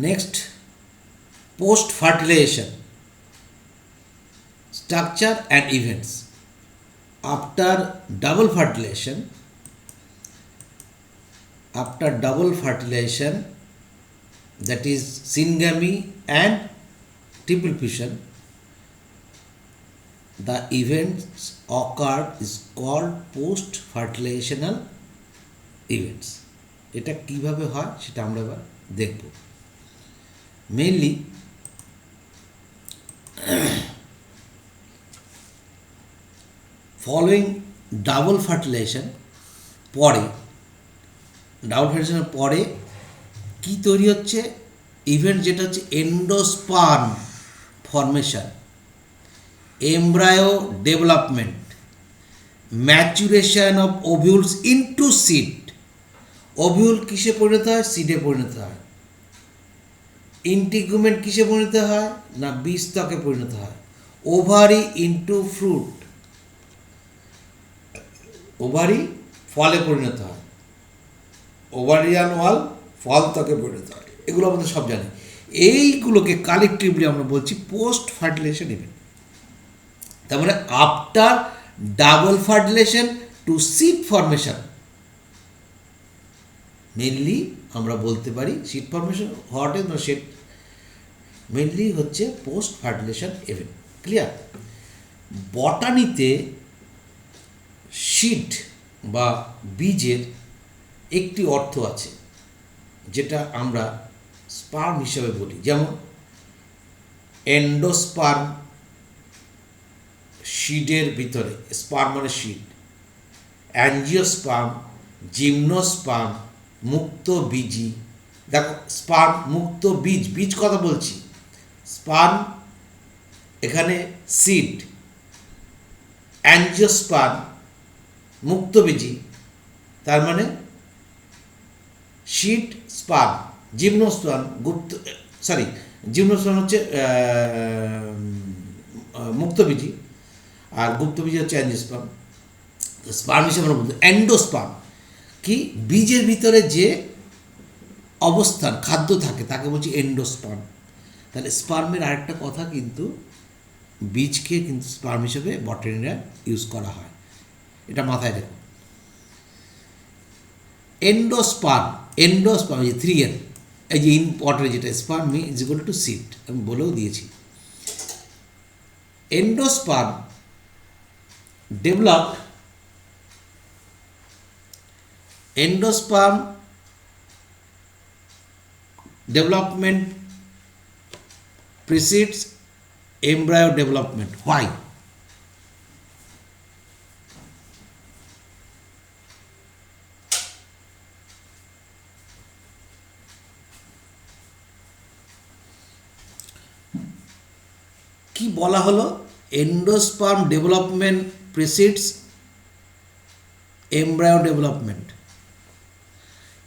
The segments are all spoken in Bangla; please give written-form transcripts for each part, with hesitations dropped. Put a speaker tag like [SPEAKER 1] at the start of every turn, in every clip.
[SPEAKER 1] Next, post fertilization structure and events. After double fertilization, that is syngamy and triple fission, the events occur is called post fertilational events. এটা কিভাবে হয় সেটা আমরা এবার দেখব। মেইনলি ফলোয়িং ডাবল ফার্টিলাইজেশন পরে কি তৈরি হচ্ছে ইভেন্ট, যেটা হচ্ছে endosperm formation, embryo development, maturation of ovules into seed. Ovule কিসে পরিণত হয়? সিডে পরিণত হয়। ইন্টিগুমেন্ট কিসে পরিণত হয়? না বীজত্বকে পরিণত হয়। ওভারি ইনটু ফ্রুট, ওভারি ফলে পরিণত হয়। ওভারিয়ান ওয়াল ফল ত্বকে পরিণত হয়। এগুলো আমাদের সব জানি। এইগুলোকে কালেকটিভলি আমরা বলছি পোস্ট ফার্টিলাইজেশন ইভেন্ট। তার মানে after double fertilisation to seed formation, mainly আমরা বলতে পারি সিড ফর্মেশন হওয়াটাই সেট মেনলি হচ্ছে পোস্ট ফার্টিলাইজেশন ইভেন্ট। ক্লিয়ার? বটানিতে সিড বা বীজের একটি অর্থ আছে যেটা আমরা স্পার্ম হিসাবে বলি, যেমন এন্ডোস্পার্ম, সিডের ভিতরে, স্পার্ম মানে সিড, অ্যাঞ্জিওস্পার্ম, জিমনোস্পার্ম, মুক্ত বীজি। দেখো স্পার্ম, মুক্ত বীজ, বীজ কথা বলছি, স্পার্ম এখানে সিড, অ্যাঞ্জিওস্পার্ম মুক্তবীজি, তার মানে সিড স্পার্ম, জিমনোস্পার্ম জিমনোস্পার্ম হচ্ছে মুক্তবীজি, আর গুপ্তবীজি হচ্ছে অ্যাঞ্জিওস্পার্ম। স্পার্ম হিসেবে আমরা বলতে এন্ডোস্পার্ম কি বীজের ভিতরে যে অবস্থান খাদ্য থাকে তাকে বলছি এন্ডোস্পার্ম। তাহলে স্পার্মের আরেকটা কথা কিন্তু বীজকে কিন্তু স্পার্ম হিসেবে বটানিরা ইউজ করা হয়, এটা মাথায় রেখো। এন্ডোস্পার্ম এই 3N, এই যে ইম্পর্টেন্ট যেটা sperm is equal to seed, আমি বলেও দিয়েছি। Endosperm development precedes embryo development. Why? কি বলা হলো? Endosperm development precedes embryo development.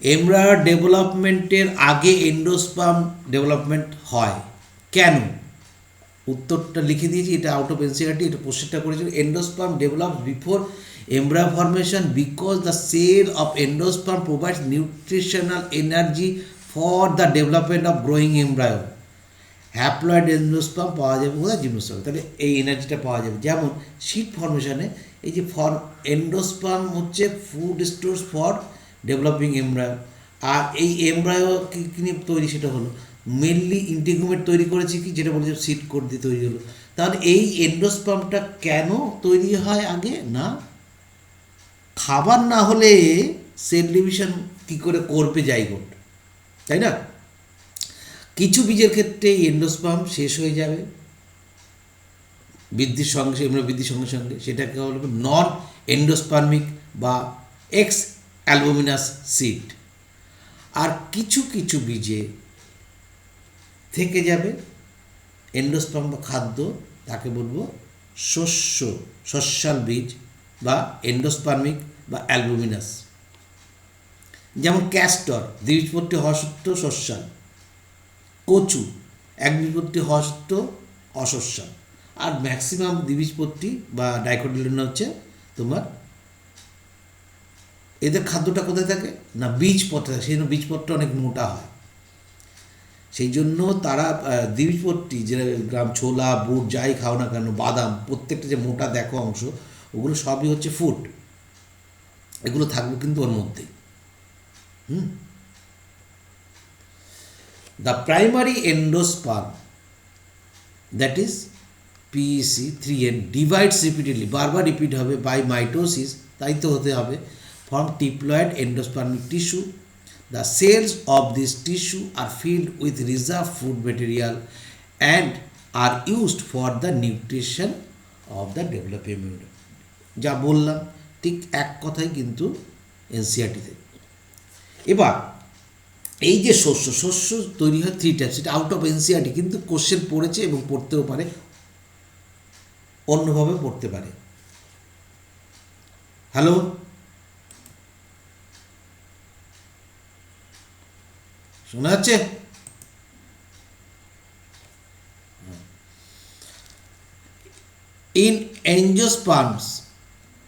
[SPEAKER 1] Embryo ডেভেলপমেন্টের আগে এন্ডোস্পার্ম ডেভেলপমেন্ট হয়। কেন? উত্তরটা লিখে দিয়েছি, এটা আউট অফ এনসিইআরটি, এটা প্রশ্নটা করেছিল। Endosperm develop before embryo formation because the cell of endosperm provides nutritional energy for the development of growing embryo. Haploid endosperm পাওয়া যাবে কোথায়? জিমনোস্পার্ম। তাহলে এই এনার্জিটা পাওয়া যাবে। যেমন সিড ফর্মেশনে এই যে এন্ডোস্পার্ম হচ্ছে food stores for developing embryo, আর এই এমব্রায়ো কি নিয়ে তৈরি সেটা হলো মেনলি ইন্টিগুমেন্ট তৈরি করেছে কি, যেটা বলেছে সিড কোড দিয়ে তৈরি হলো। তাহলে এই এন্ডোস্পার্মটা কেন তৈরি হয় আগে? না খাবার না হলে সেল ডিভিশন কী করে করবে জাইগোট, তাই না? কিছু বীজের ক্ষেত্রে এন্ডোস্পার্ম শেষ হয়ে যাবে বৃদ্ধির সঙ্গে সঙ্গে, সেটাকে বলবে নন এন্ডোস্পার্মিক বা এক্স অ্যালবুমিনাস সিড। আর কিছু কিছু বীজে থেকে যাবে এন্ডোস্পার্ম বা খাদ্য, তাকে বলবো শস্যাল বীজ বা এন্ডোস্পার্মিক বা অ্যালবুমিনাস। যেমন ক্যাস্টর দ্বিবীজপত্রী হওয়া সত্ত্বেও শস্যাল, কচু একবীজপত্রী হওয়া সত্ত্বেও অশস্যাল, আর ম্যাক্সিমাম দ্বিবীজপত্রী বা ডাইকোটিলেডোনা হচ্ছে তোমার। এদের খাদ্যটা কোথায় থাকে? না বীজপত্রে থাকে, সেই জন্য বীজপত্র অনেক মোটা হয়। সেই জন্য তারা দ্বিবীজপত্রী যে গ্রাম ছোলা বুট যাই খাও না কেন, বাদাম, প্রত্যেকটা যে মোটা দেখো অংশ, ওগুলো সবই হচ্ছে ফুড, এগুলো থাকবে কিন্তু ওর মধ্যেই। The primary endosperm, that is PEC 3N, divides repeatedly, বারবার রিপিট হবে, বাই মাইটোসিস, তাই তো হতে হবে, form triploid endospermic tissue. The cells of this tissue are filled with reserved food material and are used for the nutrition of the developing immune. যা বললাম ঠিক এক কথাই কিন্তু এনসিআরটিতে। এবার এই যে শস্য তৈরি হয় 3 টাইপস, এটা আউট অফ এনসিআরটি, কিন্তু কোশ্চেন পড়েছে এবং পড়তেও পারে, অন্যভাবে পড়তে পারে। হ্যালো, শোনা যাচ্ছে? In angiosperms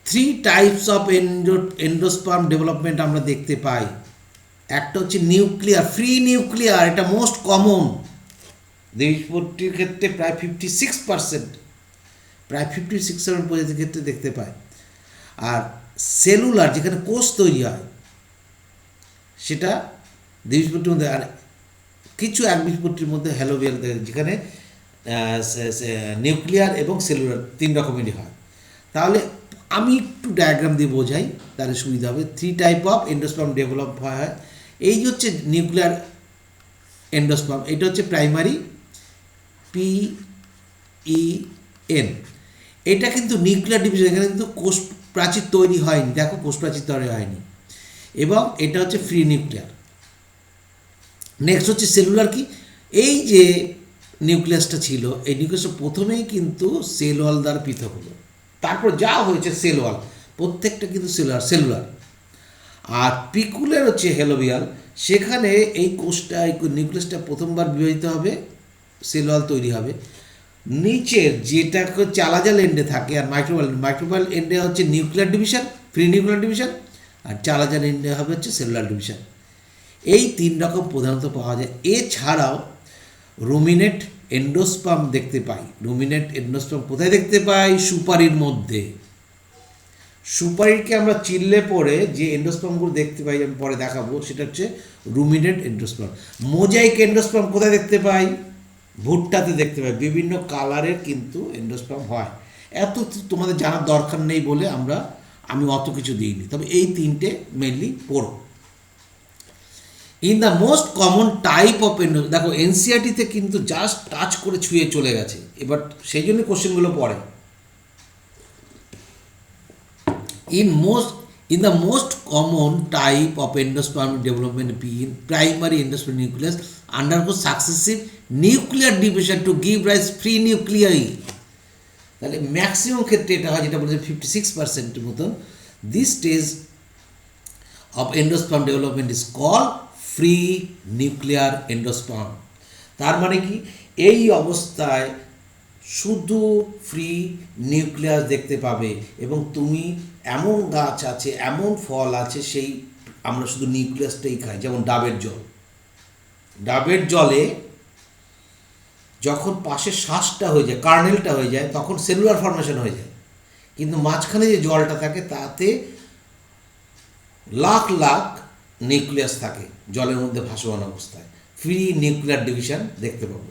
[SPEAKER 1] 3 types of endosperm development আমরা দেখতে পাই। একটা হচ্ছে নিউক্লিয়ার, ফ্রি নিউক্লিয়ার, এটা মোস্ট কমন, দ্বিবীজপত্রীর ক্ষেত্রে প্রায় 56%, প্রায় 56% প্রজাতির ক্ষেত্রে দেখতে পাই। আর সেলুলার, যেখানে কোষ তৈরি হয়, সেটা দ্বিবীজপত্রীর মধ্যে, আর কিছু একবীজপত্রীর মধ্যে হ্যালোবিয়াল, যেখানে নিউক্লিয়ার এবং সেলুলার 3 রকমেরই হয়। তাহলে আমি একটু ডায়াগ্রাম দিয়ে বোঝাই, তাহলে সুবিধা হবে। 3 টাইপ অফ এন্ডোস্পার্ম ডেভেলপ হয়। এই যে হচ্ছে নিউক্লিয়ার এন্ডোস্পার্ম, এটা হচ্ছে প্রাইমারি PEN, এটা কিন্তু নিউক্লিয়ার ডিভিশন, এখানে কিন্তু কোষ প্রাচীর তৈরি হয়নি, দেখো কোষ প্রাচীর তৈরি হয়নি, এবং এটা হচ্ছে ফ্রি নিউক্লিয়ার। নেক্সট হচ্ছে সেলুলার, কি এই যে নিউক্লিয়াসটা ছিল, এই নিউক্লিয়াসটা প্রথমেই কিন্তু সেল ওয়াল দ্বারা পৃথক হলো, তারপর যা হয়েছে সেল ওয়াল, প্রত্যেকটা কিন্তু সেলুলার। আর পিকুলের হচ্ছে হেলোবিয়াল, সেখানে এই কোষটা, এই নিউক্লিয়াসটা প্রথমবার বিভাজিত হবে, সেল ওয়াল তৈরি হবে। নিচের যেটা হচ্ছে আলাজাল এন্ডে থাকে, আর মাইক্রোবায়াল এন্ডে হচ্ছে nuclear division, free nuclear division, আর চালাজাল এন্ডে হবে হচ্ছে সেলুলার ডিভিশন। এই 3 রকম প্রধানত পাওয়া যায়। এছাড়াও রুমিনেট এন্ডোস্পার্ম দেখতে পাই। রুমিনেট এন্ডোস্পার্ম কোথায় দেখতে পাই? সুপারির মধ্যে। সুপারিকে আমরা চিনলে পরে যে এন্ডোস্পার্মগুলো দেখতে পাই, আমি পরে দেখাবো, সেটা হচ্ছে রুমিনেট এন্ডোস্পার্ম। মোজাইক এন্ডোস্পার্ম কোথায় দেখতে পাই? ভুট্টাতে দেখতে পাই। বিভিন্ন কালারের কিন্তু এন্ডোস্পার্ম হয়, এত তোমাদের জানার দরকার নেই বলে আমি অত কিছু দিইনি, তবে এই 3টে মেনলি পড়ো। In the most common type of দেখো এনসিআরটিতে কিন্তু জাস্ট টাচ করে ছুঁয়ে চলে গেছে, এবার সেই জন্য কোশ্চেনগুলো পড়ে। In the most common type of endospermic development, primary endospermic nucleus undergoes successive nuclear division to give rise free nuclei. তাহলে ম্যাক্সিমাম ক্ষেত্রে এটা হয়, যেটা বলেছে 56% মতন। This stage of endosperm development is call free nuclear endosperm. তার মানে কি, এই অবস্থায় শুধু ফ্রি নিউক্লিয়াস দেখতে পাবে, এবং তুমি এমন গাছ আছে, এমন ফল আছে, সেই আমরা শুধু নিউক্লিয়াসটাই খাই। যেমন ডাবের জলে যখন পাশে শ্বাসটা হয়ে যায়, কার্নেলটা হয়ে যায়, তখন সেলুলার ফর্মেশন হয়ে যায়, কিন্তু মাঝখানে যে জলটা থাকে তাতে লাখ লাখ নিউক্লিয়াস থাকে জলের মধ্যে ভাসমান অবস্থায়। ফ্রি নিউক্লিয়ার ডিভিশন দেখতে পাবো।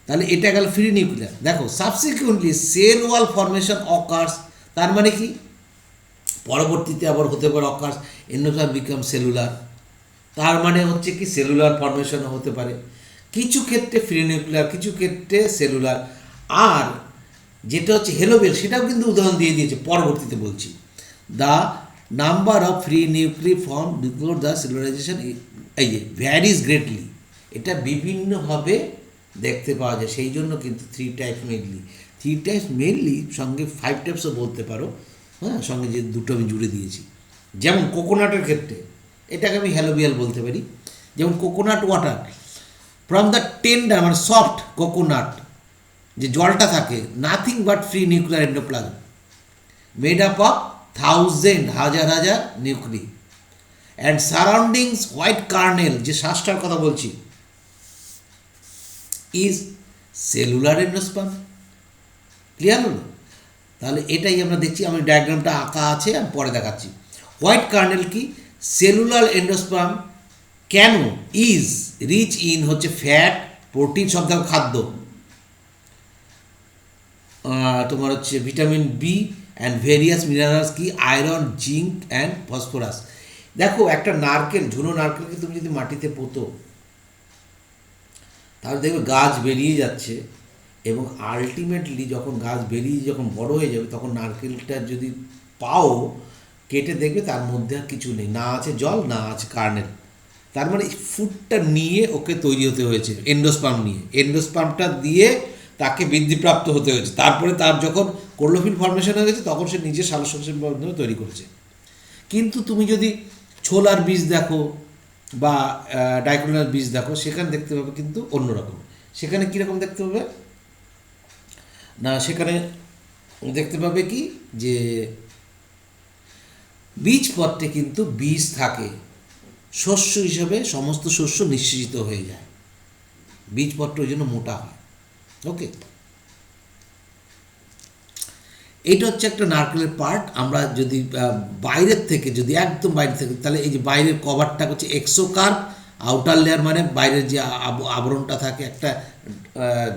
[SPEAKER 1] তাহলে এটা গেল ফ্রি নিউক্লিয়ার। দেখো subsequently cell wall formation occurs, তার মানে কি পরবর্তীতে আবার হতে পারে অকার্স, এন্ডোস্পার্ম বিকাম সেলুলার, তার মানে হচ্ছে কি সেলুলার ফর্মেশন হতে পারে, কিছু ক্ষেত্রে ফ্রি নিউক্লিয়ার, কিছু ক্ষেত্রে সেলুলার। আর যেটা হচ্ছে হেলোবিয়াল, সেটাও কিন্তু উদাহরণ দিয়ে দিয়েছে, পরবর্তীতে বলছি। The number of free nuclei form before the cellularisation এই যে ভ্যারিজ গ্রেটলি, এটা বিভিন্নভাবে দেখতে পাওয়া যায়। সেই জন্য কিন্তু 3 টাইপস মেনলি, সঙ্গে 5 টাইপসও বলতে পারো, হ্যাঁ, সঙ্গে যে দুটো আমি জুড়ে দিয়েছি। যেমন কোকোনাটের ক্ষেত্রে এটাকে আমি হ্যালোবিয়াল বলতে পারি। যেমন coconut water from the tender, মানে সফট কোকোনাট, যে জলটা থাকে, nothing but free nuclear endoplasm made up of হাজার nuclei and surroundings white kernel, যে শ্বাসটার কথা বলছি, ইজ সেলুলার এন্ডোস্পার্ম। ক্লিয়ার হলো? তাহলে এটাই আমরা দেখছি, আমি ডায়াগ্রামটা আঁকা আছে, আমি পরে দেখাচ্ছি। হোয়াইট কার্নেল কি? সেলুলার এন্ডোস্পার্ম কেন? ইজ রিচ ইন হচ্ছে ফ্যাট, প্রোটিন, সব ধরনের খাদ্য, তোমার হচ্ছে vitamin B and various minerals কি? Iron, zinc and phosphorus. দেখো একটা নারকেল, ঝুনো নারকেলকে তুমি যদি মাটিতে পোতো, তাহলে দেখবে গাছ বেরিয়ে যাচ্ছে, এবং আলটিমেটলি যখন গাছ বেরিয়ে যখন বড় হয়ে যাবে, তখন নারকেলটা যদি পাও কেটে দেখবে তার মধ্যে আর কিছু নেই, না আছে জল, না আছে কার্নেল। তার মানে ফুডটা নিয়ে ওকে তৈরি হতে হয়েছে, এন্ডোস্পার্ম নিয়ে, এন্ডোস্পার্মটা দিয়ে তাকে বৃদ্ধিপ্রাপ্ত হতে হয়েছে। তারপরে তার যখন ক্লোরোফিল ফর্মেশন হয়ে গেছে, তখন সে নিজে সালোকসংশ্লেষণ মাধ্যমে তৈরি করেছে। কিন্তু তুমি যদি ছোলার বীজ দেখো বা ডাইকোটিলেডোনাস বীজ দেখো, সেখানে দেখতে পাবে কিন্তু অন্যরকম। সেখানে কীরকম দেখতে পাবে না, সেখানে দেখতে পাবে কি যে বীজপত্রে কিন্তু বীজ থাকে, শস্য হিসেবে সমস্ত শস্য নিঃশেষিত হয়ে যায়, বীজপত্র ওই জন্য মোটা হয়। ওকে, এইটা হচ্ছে একটা নারকেলের পার্ট। আমরা যদি বাইরের থেকে, যদি একদম বাইরে থেকে, তাহলে এই যে বাইরের কভারটা হচ্ছে এক্সোকার্প, আউটার লেয়ার মানে বাইরের যে আবরণটা থাকে একটা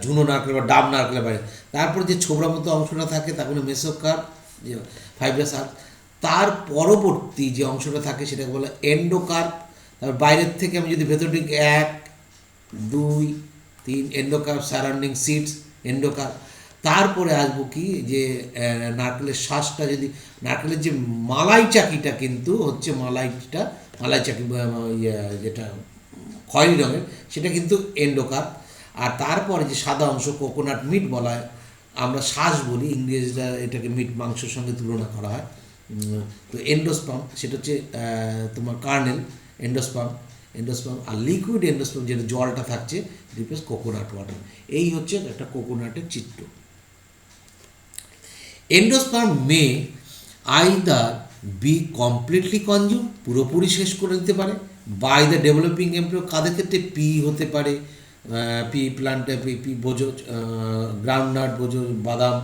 [SPEAKER 1] ঝুনো নারকেল বা ডাব নারকেলের বাইরে, তারপর যে ছোবড়া মতো অংশটা থাকে তাকে বলে মেসোকার্প, যে ফাইব্রাস আর্ক। তার পরবর্তী যে অংশটা থাকে সেটাকে বলে এন্ডোকার্প। তারপর বাইরের থেকে আমি যদি ভেতর দিকে 1, 2, 3 এন্ডোকার্প, সারাউন্ডিং সিডস, এন্ডোকার্প। তারপরে আসবো কি যে নারকেলের শ্বাসটা, যদি নারকেলের যে মালাই চাকিটা কিন্তু হচ্ছে মালাই চাকি যেটা খয়েরি রঙের, সেটা কিন্তু এন্ডোকার্প। আর তারপরে যে সাদা অংশ কোকোনাট মিট বলা হয়, আমরা শ্বাস বলি, ইংরেজরা এটাকে মিট মাংসের সঙ্গে তুলনা করা হয়। তো এন্ডোস্পার্ম সেটা হচ্ছে তোমার কার্নেল, এন্ডোস্পার্ম আর লিকুইড এন্ডোস্পার্ম যেটা জলটা থাকছে, রিপ্লেস কোকোনাট ওয়াটার। এই হচ্ছে একটা কোকোনাটের চিত্র। এন্ডোস্পার্ম মে আইদার বি কমপ্লিটলি কনজিউম, পুরোপুরি শেষ করে দিতে পারে, বাই দ্য ডেভেলপিং এমব্রিও। কাদের ক্ষেত্রে? পি হতে পারে, পি প্লান্টে, পি বোঝো, গ্রাউন্ডনাট বোঝো, বাদাম,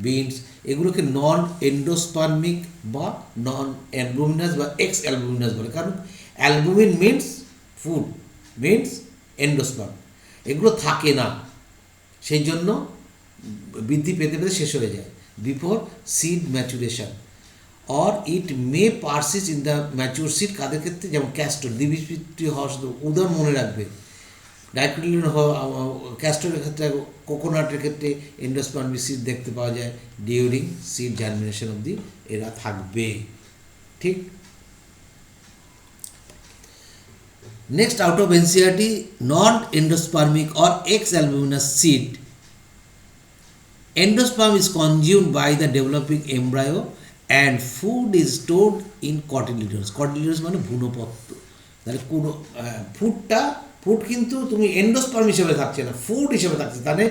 [SPEAKER 1] বিনস, এগুলোকে নন এন্ডোস্পার্মিক বা নন অ্যালবুমিনাস বা এক্স অ্যালবুমিনাস বলে। কারণ albumin means food, means endosperm, এগুলো থাকে না, সেই জন্য বৃদ্ধি পেতে পেতে শেষ হয়ে যায় before seed maturation, or it may persist in the mature seed. কাদের ক্ষেত্রে? যেমন ক্যাস্টর, দ্বিবীজপত্রী হওয়া, শুধু উদাহরণ মনে রাখবে, ডাইকোটিলেডোন ক্যাস্টরের ক্ষেত্রে, কোকোনাটের ক্ষেত্রে এন্ডোস্পার্মিক সিড দেখতে পাওয়া যায় ডিউরিং সিড জার্মিনেশন অবধি এরা থাকবে। ঠিক। Next, out of NCERT, non এন্ডোস্পার্মিক or x albuminous seed, endosperm is consumed by the developing embryo and food is stored in cotyledons. cotyledons মানে ভ্রূণপত্র। তাহলে কোনো ফুড কিন্তু তুমি এন্ডোস্পার্ম হিসেবে থাকছে না, ফুড হিসেবে থাকছে। তাহলে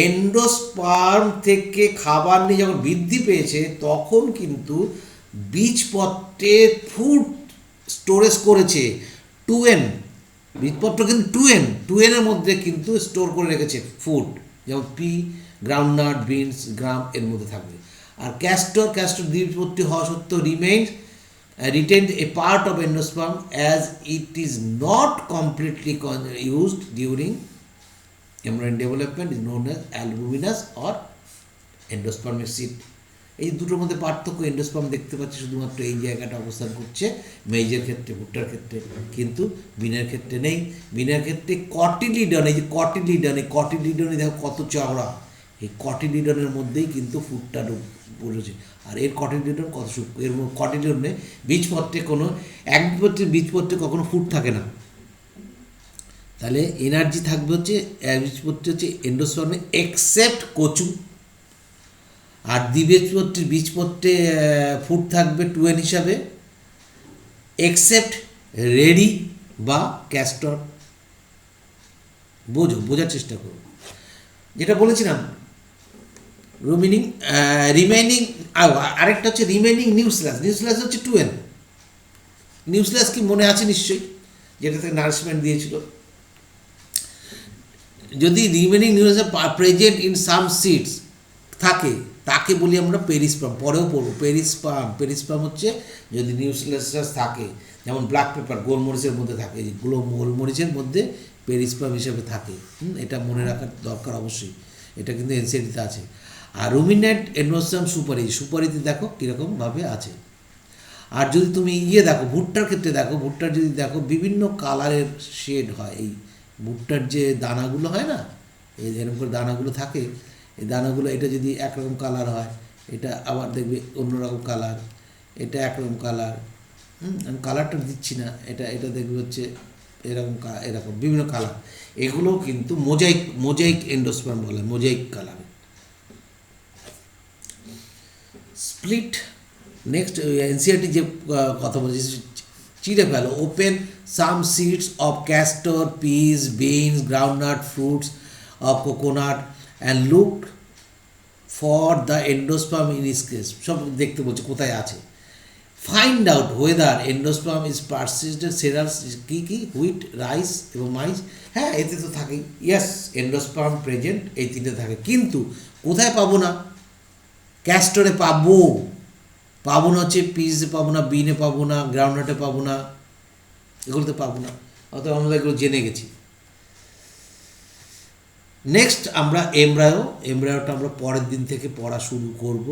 [SPEAKER 1] এন্ডোস্পার্ম থেকে খাবার নিয়ে যখন বৃদ্ধি পেয়েছে, তখন কিন্তু বীজপত্রে ফুড স্টোরেজ করেছে। 2n বীজপত্র কিন্তু 2n এর মধ্যে কিন্তু স্টোর করে রেখেছে ফুড, যেমন পি, গ্রাউন্ডনাট, বিনস, গ্রাম এর মধ্যে থাকবে। আর ক্যাস্টর দ্বিবীজপত্রী হওয়া সত্ত্বেও retained a part of endosperm as it is not completely used during embryonic development, is known as albuminous or endospermic seed. এই দুটোর মধ্যে পার্থক্য, এন্ডোস্পার্ম দেখতে পাচ্ছি শুধুমাত্র এই জায়গাটা অবস্থান করছে মেইজের ক্ষেত্রে, ভুট্টার ক্ষেত্রে, কিন্তু বিনের ক্ষেত্রে নেই। বিনের ক্ষেত্রে কটিলিডন, এই যে কটিলিডনে দেখো কত চওড়া, এই কটিলিডনের মধ্যেই কিন্তু ফুডটা পড়েছে। আর এর কটিলিডন কত সূক্ষ্ম, এর কটিলিডনে বীজপত্রে কোনো বীজপত্রে কখনো ফুড থাকে না। তাহলে এনার্জি থাকবে হচ্ছে বীজপত্রে হচ্ছে এন্ডোস্পার্মে এক্সেপ্ট কচু, আর দ্বিবীজপত্রের বীজপত্রে ফুড থাকবে 2n হিসাবে, এক্সেপ্ট রেডি বা ক্যাস্টর। বোঝার চেষ্টা করো যেটা বলেছিলাম। রিমেইনিং আরেকটা হচ্ছে রিমেইনিং নিউক্লিয়াস হচ্ছে 2n। নিউক্লিয়াস কি মনে আছে নিশ্চয়ই, যেটা থেকে নারিশমেন্ট দিয়েছিল। যদি remaining nucleus present in some seeds থাকে তাকে বলি আমরা পেরিস্পার্ম, পরেও পড়বো পেরিস্পার্ম হচ্ছে যদি নিউক্লিয়াস থাকে, যেমন ব্ল্যাক পেপার গোলমরিচের মধ্যে থাকে, এই গোলমরিচের মধ্যে পেরিস্পার্ম হিসেবে থাকে। এটা মনে রাখার দরকার অবশ্যই, এটা কিন্তু এনসিআরটিতে আছে। আর রুমিনেন্ট এন্ডোস্পার্ম সুপারিতে দেখো কীরকমভাবে আছে। আর যদি তুমি দেখো ভুট্টার ক্ষেত্রে দেখো, ভুট্টার যদি দেখো বিভিন্ন কালারের শেড হয়, এই ভুট্টার যে দানাগুলো হয় না, এই যেরকম করে দানাগুলো থাকে, এই দানাগুলো এটা যদি একরকম কালার হয়, এটা আবার দেখবে অন্যরকম কালার, এটা একরকম কালার, আমি কালারটা দিচ্ছি না, এটা দেখবে হচ্ছে এরকম বিভিন্ন কালার, এগুলো কিন্তু মোজাইক এন্ডোস্পার্ম বলে, mosaic colour. Split next NCERT যে কথা বলছি, চিড়ে ফেলো, open some seeds of castor, peas, beans, groundnut, fruits of coconut and look for the endosperm in each case, সব দেখতে বলছে কোথায় আছে। Find out whether endosperm is persisted cereals, কী হুইট, রাইস এবং মাইস, হ্যাঁ এতে তো থাকেই, ইয়েস এন্ডোস্পার্ম প্রেজেন্ট, এই তিনটে থাকে, কিন্তু কোথায় পাবো না? ক্যাস্টরে পাবো না হচ্ছে পিসে পাবো না, বিনে পাবো না, গ্রাউন্ডনাটে পাবো না, এগুলোতে পাবো না, অথবা আমরা এগুলো জেনে গেছি। নেক্সট আমরা এমব্রায়োটা আমরা পরের দিন থেকে পড়া শুরু করব।